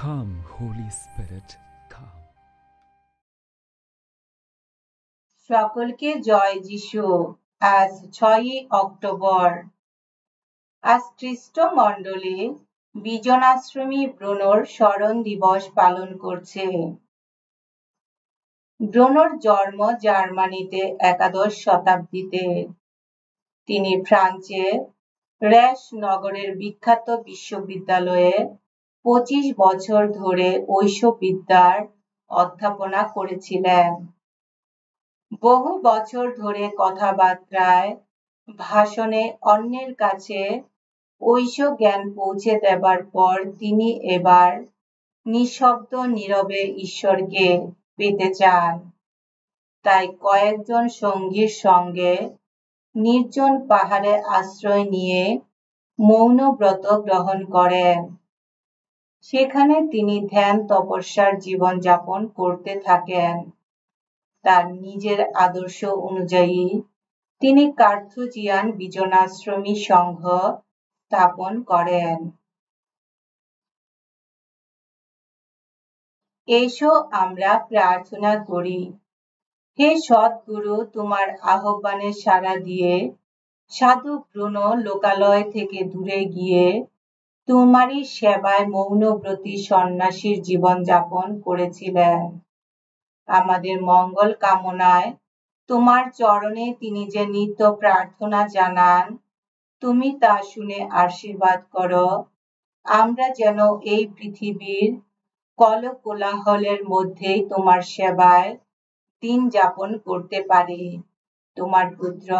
Come, Holy Spirit, come. সকলকে জয় যিশু। আজ 6ই অক্টোবর। আজ খ্রিস্ট মণ্ডলী বিজনাশ্রমী ব্রুনোর স্মরণ দিবস পালন করছে। ব্রুনোর জন্ম জার্মানিতে একাদশ শতাব্দীতে। তিনি ফ্রান্সে রেস নগরের বিখ্যাত বিশ্ববিদ্যালয়ে 25 বছর ধরে ঐশবিদ্যার অধ্যাপনা করেছিলেন। বহু বছর ধরে কথাবার্তায়, ভাষণে অন্যের কাছে ঐশ জ্ঞান পৌঁছে দেবার পর তিনি এবার নিঃশব্দ নীরবে ঈশ্বরকে পেতে চান। তাই কয়েকজন সঙ্গীর সঙ্গে নির্জন পাহাড়ে আশ্রয় নিয়ে মৌন ব্রত গ্রহণ করেন। সেখানে তিনি ধ্যান তপস্যার জীবনযাপন করতে থাকেন। তার নিজের আদর্শ অনুযায়ী তিনি কার্থুজিয়ান বিজনাশ্রমী সংঘ স্থাপন করেন। এসো আমরা প্রার্থনা করি। হে সদ্গুরু, তোমার আহ্বানে সাড়া দিয়ে সাধু ব্রুনো লোকালয় থেকে দূরে গিয়ে তোমারই সেবায় মৌনব্রতী সন্ন্যাসীর জীবনযাপন করেছিলেন। আমাদের মঙ্গল কামনায় তোমার চরণে তিনি যে নিত্য প্রার্থনা জানান, তুমি তা শুনে আশীর্বাদ করো। আমরা যেন এই পৃথিবীর কলকোলাহলের মধ্যেই তোমার সেবায় দিন যাপন করতে পারি। তোমার পুত্র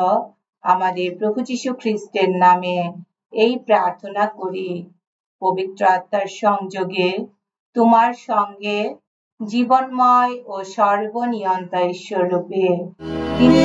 আমাদের প্রভু যীশু খ্রিস্টের নামে এই প্রার্থনা করি। পবিত্র আত্মার সংযোগে তোমার সঙ্গে জীবনময় ও সর্বনিয়ন্তা ঈশ্বর রূপে তিনি